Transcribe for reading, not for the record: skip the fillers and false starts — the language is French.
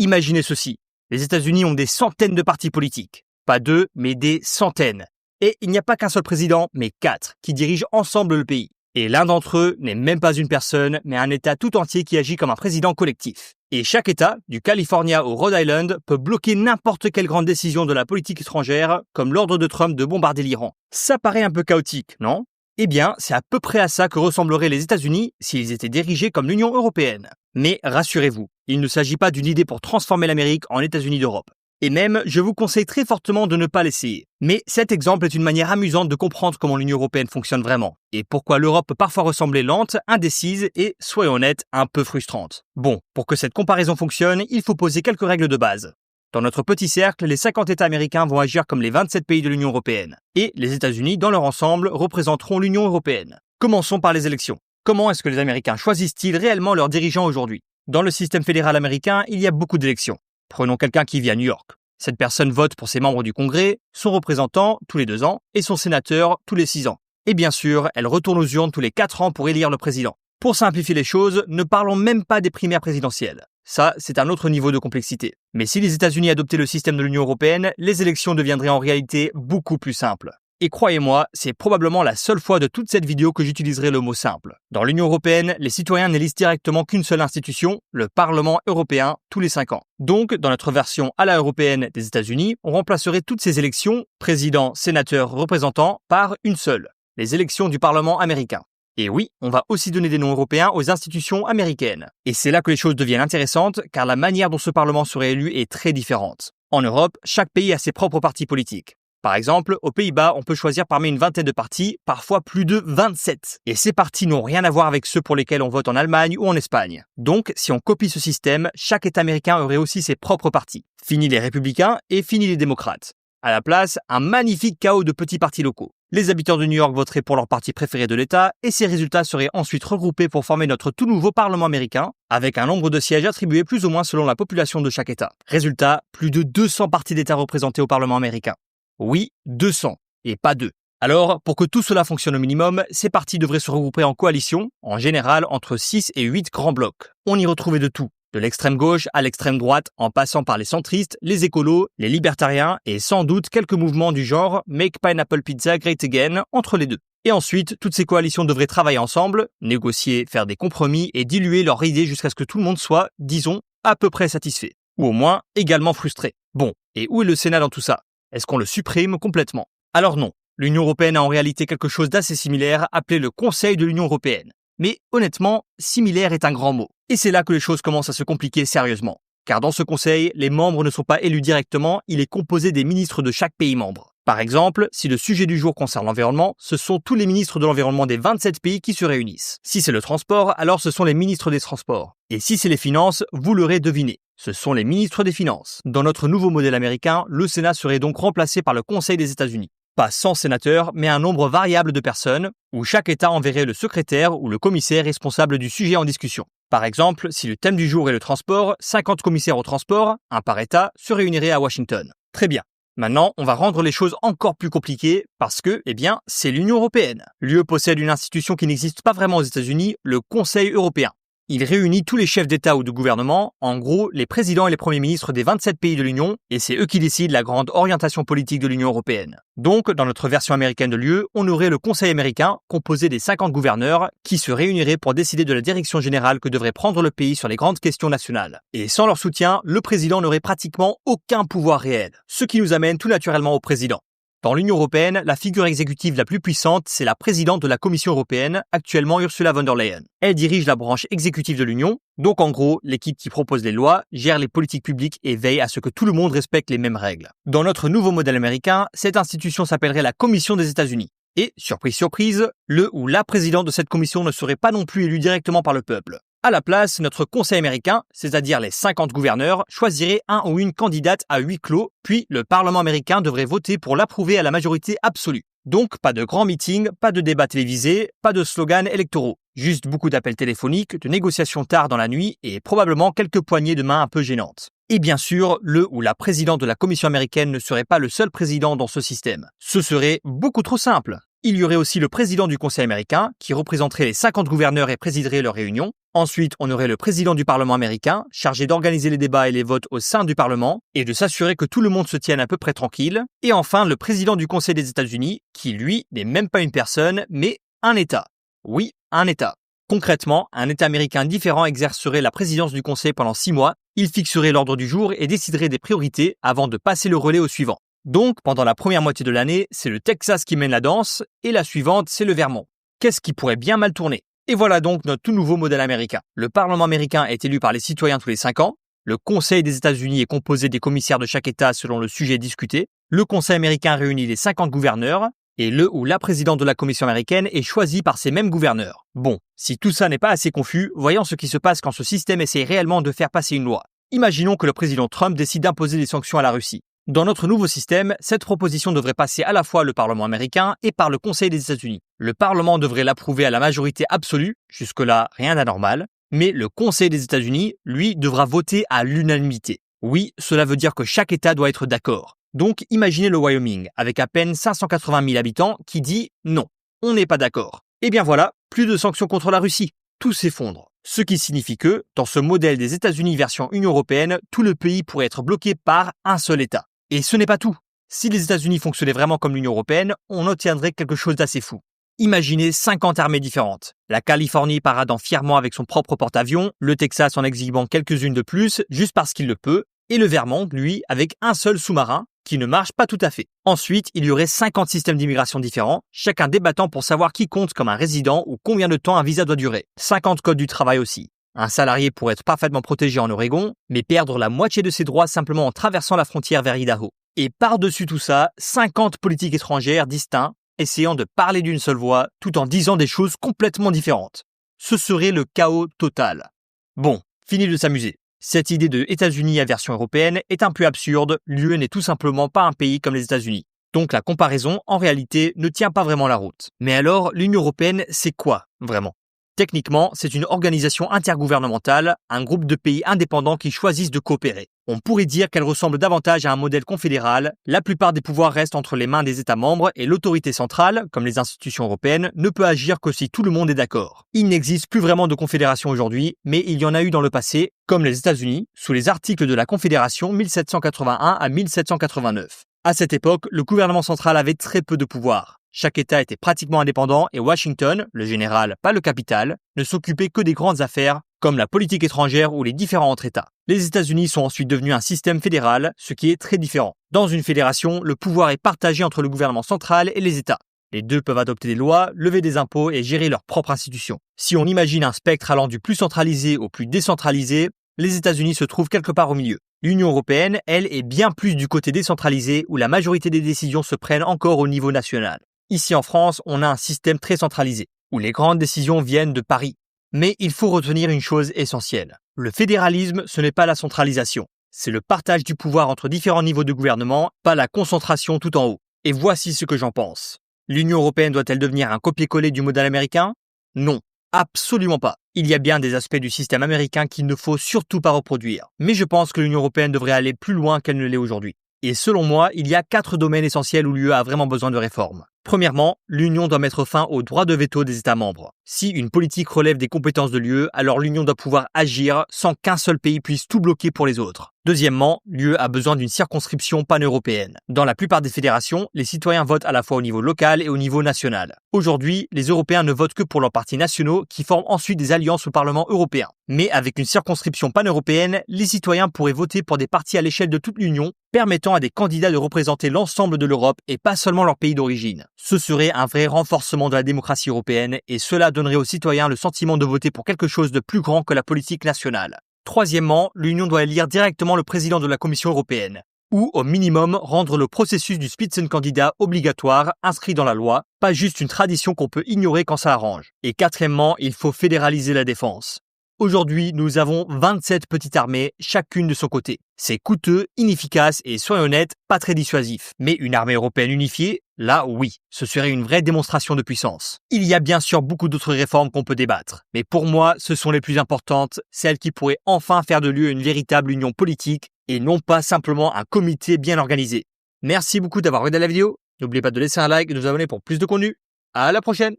Imaginez ceci, les États-Unis ont des centaines de partis politiques. Pas 2, mais des centaines. Et il n'y a pas qu'un seul président, mais 4, qui dirigent ensemble le pays. Et l'un d'entre eux n'est même pas une personne, mais un État tout entier qui agit comme un président collectif. Et chaque État, du California au Rhode Island, peut bloquer n'importe quelle grande décision de la politique étrangère, comme l'ordre de Trump de bombarder l'Iran. Ça paraît un peu chaotique, non ? Eh bien, c'est à peu près à ça que ressembleraient les États-Unis s'ils étaient dirigés comme l'Union européenne. Mais rassurez-vous, il ne s'agit pas d'une idée pour transformer l'Amérique en États-Unis d'Europe. Et même, je vous conseille très fortement de ne pas l'essayer. Mais cet exemple est une manière amusante de comprendre comment l'Union européenne fonctionne vraiment, et pourquoi l'Europe peut parfois ressembler lente, indécise et, soyons honnêtes, un peu frustrante. Bon, pour que cette comparaison fonctionne, il faut poser quelques règles de base. Dans notre petit cercle, les 50 États américains vont agir comme les 27 pays de l'Union européenne, et les États-Unis, dans leur ensemble, représenteront l'Union européenne. Commençons par les élections. Comment est-ce que les Américains choisissent-ils réellement leurs dirigeants aujourd'hui ? Dans le système fédéral américain, il y a beaucoup d'élections. Prenons quelqu'un qui vit à New York. Cette personne vote pour ses membres du Congrès, son représentant tous les 2 ans et son sénateur tous les 6 ans. Et bien sûr, elle retourne aux urnes tous les 4 ans pour élire le président. Pour simplifier les choses, ne parlons même pas des primaires présidentielles. Ça, c'est un autre niveau de complexité. Mais si les États-Unis adoptaient le système de l'Union européenne, les élections deviendraient en réalité beaucoup plus simples. Et croyez-moi, c'est probablement la seule fois de toute cette vidéo que j'utiliserai le mot simple. Dans l'Union européenne, les citoyens n'élisent directement qu'une seule institution, le Parlement européen, tous les 5 ans. Donc, dans notre version à la européenne des États-Unis, on remplacerait toutes ces élections, président, sénateur, représentant, par une seule, les élections du Parlement américain. Et oui, on va aussi donner des noms européens aux institutions américaines. Et c'est là que les choses deviennent intéressantes, car la manière dont ce Parlement serait élu est très différente. En Europe, chaque pays a ses propres partis politiques. Par exemple, aux Pays-Bas, on peut choisir parmi une vingtaine de partis, parfois plus de 27. Et ces partis n'ont rien à voir avec ceux pour lesquels on vote en Allemagne ou en Espagne. Donc, si on copie ce système, chaque État américain aurait aussi ses propres partis. Fini les républicains et fini les démocrates. À la place, un magnifique chaos de petits partis locaux. Les habitants de New York voteraient pour leur parti préféré de l'État et ces résultats seraient ensuite regroupés pour former notre tout nouveau Parlement américain, avec un nombre de sièges attribués plus ou moins selon la population de chaque État. Résultat, plus de 200 partis d'État représentés au Parlement américain. Oui, 200, et pas 2. Alors, pour que tout cela fonctionne au minimum, ces partis devraient se regrouper en coalition, en général entre 6 et 8 grands blocs. On y retrouvait de tout, de l'extrême gauche à l'extrême droite, en passant par les centristes, les écolos, les libertariens, et sans doute quelques mouvements du genre « Make Pineapple Pizza Great Again » entre les deux. Et ensuite, toutes ces coalitions devraient travailler ensemble, négocier, faire des compromis et diluer leurs idées jusqu'à ce que tout le monde soit, disons, à peu près satisfait. Ou au moins, également frustré. Bon, et où est le Sénat dans tout ça ? Est-ce qu'on le supprime complètement ? Alors non, l'Union européenne a en réalité quelque chose d'assez similaire appelé le Conseil de l'Union européenne. Mais honnêtement, similaire est un grand mot. Et c'est là que les choses commencent à se compliquer sérieusement. Car dans ce conseil, les membres ne sont pas élus directement, il est composé des ministres de chaque pays membre. Par exemple, si le sujet du jour concerne l'environnement, ce sont tous les ministres de l'environnement des 27 pays qui se réunissent. Si c'est le transport, alors ce sont les ministres des transports. Et si c'est les finances, vous l'aurez deviné. Ce sont les ministres des Finances. Dans notre nouveau modèle américain, le Sénat serait donc remplacé par le Conseil des États-Unis. Pas 100 sénateurs, mais un nombre variable de personnes, où chaque État enverrait le secrétaire ou le commissaire responsable du sujet en discussion. Par exemple, si le thème du jour est le transport, 50 commissaires au transport, un par État, se réuniraient à Washington. Très bien. Maintenant, on va rendre les choses encore plus compliquées parce que, c'est l'Union européenne. L'UE possède une institution qui n'existe pas vraiment aux États-Unis, le Conseil européen. Il réunit tous les chefs d'État ou de gouvernement, en gros les présidents et les premiers ministres des 27 pays de l'Union, et c'est eux qui décident la grande orientation politique de l'Union européenne. Donc, dans notre version américaine de l'UE, on aurait le Conseil américain, composé des 50 gouverneurs, qui se réuniraient pour décider de la direction générale que devrait prendre le pays sur les grandes questions nationales. Et sans leur soutien, le président n'aurait pratiquement aucun pouvoir réel. Ce qui nous amène tout naturellement au président. Dans l'Union européenne, la figure exécutive la plus puissante, c'est la présidente de la Commission européenne, actuellement Ursula von der Leyen. Elle dirige la branche exécutive de l'Union, donc en gros, l'équipe qui propose les lois, gère les politiques publiques et veille à ce que tout le monde respecte les mêmes règles. Dans notre nouveau modèle américain, cette institution s'appellerait la Commission des États-Unis. Et, surprise surprise, le ou la présidente de cette commission ne serait pas non plus élu directement par le peuple. À la place, notre Conseil américain, c'est-à-dire les 50 gouverneurs, choisirait un ou une candidate à huis clos, puis le Parlement américain devrait voter pour l'approuver à la majorité absolue. Donc, pas de grands meetings, pas de débats télévisés, pas de slogans électoraux. Juste beaucoup d'appels téléphoniques, de négociations tard dans la nuit et probablement quelques poignées de main un peu gênantes. Et bien sûr, le ou la présidente de la Commission américaine ne serait pas le seul président dans ce système. Ce serait beaucoup trop simple. Il y aurait aussi le président du Conseil américain, qui représenterait les 50 gouverneurs et présiderait leurs réunions. Ensuite, on aurait le président du Parlement américain, chargé d'organiser les débats et les votes au sein du Parlement, et de s'assurer que tout le monde se tienne à peu près tranquille. Et enfin, le président du Conseil des États-Unis, qui lui, n'est même pas une personne, mais un État. Oui, un État. Concrètement, un État américain différent exercerait la présidence du Conseil pendant 6 mois, il fixerait l'ordre du jour et déciderait des priorités avant de passer le relais au suivant. Donc, pendant la première moitié de l'année, c'est le Texas qui mène la danse, et la suivante, c'est le Vermont. Qu'est-ce qui pourrait bien mal tourner? Et voilà donc notre tout nouveau modèle américain. Le Parlement américain est élu par les citoyens tous les 5 ans, le Conseil des États-Unis est composé des commissaires de chaque État selon le sujet discuté, le Conseil américain réunit les 50 gouverneurs, et le ou la présidente de la Commission américaine est choisi par ces mêmes gouverneurs. Bon, si tout ça n'est pas assez confus, voyons ce qui se passe quand ce système essaie réellement de faire passer une loi. Imaginons que le président Trump décide d'imposer des sanctions à la Russie. Dans notre nouveau système, cette proposition devrait passer à la fois le Parlement américain et par le Conseil des États-Unis. Le Parlement devrait l'approuver à la majorité absolue, jusque-là rien d'anormal, mais le Conseil des États-Unis, lui, devra voter à l'unanimité. Oui, cela veut dire que chaque État doit être d'accord. Donc imaginez le Wyoming, avec à peine 580 000 habitants, qui dit « non, on n'est pas d'accord ». Et bien voilà, plus de sanctions contre la Russie. Tout s'effondre. Ce qui signifie que, dans ce modèle des États-Unis version Union européenne, tout le pays pourrait être bloqué par un seul État. Et ce n'est pas tout. Si les États-Unis fonctionnaient vraiment comme l'Union européenne, on obtiendrait quelque chose d'assez fou. Imaginez 50 armées différentes. La Californie paradant fièrement avec son propre porte-avions, le Texas en exhibant quelques-unes de plus, juste parce qu'il le peut, et le Vermont, lui, avec un seul sous-marin, qui ne marche pas tout à fait. Ensuite, il y aurait 50 systèmes d'immigration différents, chacun débattant pour savoir qui compte comme un résident ou combien de temps un visa doit durer. 50 codes du travail aussi. Un salarié pourrait être parfaitement protégé en Oregon, mais perdre la moitié de ses droits simplement en traversant la frontière vers Idaho. Et par-dessus tout ça, 50 politiques étrangères distinctes, essayant de parler d'une seule voix, tout en disant des choses complètement différentes. Ce serait le chaos total. Bon, fini de s'amuser. Cette idée de États-Unis à version européenne est un peu absurde, l'UE n'est tout simplement pas un pays comme les États-Unis. Donc la comparaison, en réalité, ne tient pas vraiment la route. Mais alors, l'Union européenne, c'est quoi, vraiment ? Techniquement, c'est une organisation intergouvernementale, un groupe de pays indépendants qui choisissent de coopérer. On pourrait dire qu'elle ressemble davantage à un modèle confédéral, la plupart des pouvoirs restent entre les mains des États membres et l'autorité centrale, comme les institutions européennes, ne peut agir que si tout le monde est d'accord. Il n'existe plus vraiment de confédération aujourd'hui, mais il y en a eu dans le passé, comme les États-Unis, sous les articles de la Confédération 1781 à 1789. À cette époque, le gouvernement central avait très peu de pouvoir. Chaque État était pratiquement indépendant et Washington, le général, pas le capital, ne s'occupait que des grandes affaires, comme la politique étrangère ou les différends entre États. Les États-Unis sont ensuite devenus un système fédéral, ce qui est très différent. Dans une fédération, le pouvoir est partagé entre le gouvernement central et les États. Les deux peuvent adopter des lois, lever des impôts et gérer leurs propres institutions. Si on imagine un spectre allant du plus centralisé au plus décentralisé, les États-Unis se trouvent quelque part au milieu. L'Union européenne, elle, est bien plus du côté décentralisé où la majorité des décisions se prennent encore au niveau national. Ici en France, on a un système très centralisé, où les grandes décisions viennent de Paris. Mais il faut retenir une chose essentielle. Le fédéralisme, ce n'est pas la centralisation. C'est le partage du pouvoir entre différents niveaux de gouvernement, pas la concentration tout en haut. Et voici ce que j'en pense. L'Union européenne doit-elle devenir un copier-coller du modèle américain ? Non, absolument pas. Il y a bien des aspects du système américain qu'il ne faut surtout pas reproduire. Mais je pense que l'Union européenne devrait aller plus loin qu'elle ne l'est aujourd'hui. Et selon moi, il y a 4 domaines essentiels où l'UE a vraiment besoin de réformes. Premièrement, l'Union doit mettre fin au droit de veto des États membres. Si une politique relève des compétences de l'UE, alors l'Union doit pouvoir agir sans qu'un seul pays puisse tout bloquer pour les autres. Deuxièmement, l'UE a besoin d'une circonscription pan-européenne. Dans la plupart des fédérations, les citoyens votent à la fois au niveau local et au niveau national. Aujourd'hui, les Européens ne votent que pour leurs partis nationaux qui forment ensuite des alliances au Parlement européen. Mais avec une circonscription pan-européenne, les citoyens pourraient voter pour des partis à l'échelle de toute l'Union, permettant à des candidats de représenter l'ensemble de l'Europe et pas seulement leur pays d'origine. Ce serait un vrai renforcement de la démocratie européenne et cela donnerait aux citoyens le sentiment de voter pour quelque chose de plus grand que la politique nationale. Troisièmement, l'Union doit élire directement le président de la Commission européenne, ou au minimum rendre le processus du Spitzenkandidat obligatoire inscrit dans la loi, pas juste une tradition qu'on peut ignorer quand ça arrange. Et quatrièmement, il faut fédéraliser la défense. Aujourd'hui, nous avons 27 petites armées, chacune de son côté. C'est coûteux, inefficace et, soyons honnêtes, pas très dissuasif. Mais une armée européenne unifiée, là oui, ce serait une vraie démonstration de puissance. Il y a bien sûr beaucoup d'autres réformes qu'on peut débattre. Mais pour moi, ce sont les plus importantes, celles qui pourraient enfin faire de l'UE une véritable union politique et non pas simplement un comité bien organisé. Merci beaucoup d'avoir regardé la vidéo. N'oubliez pas de laisser un like et de vous abonner pour plus de contenu. À la prochaine!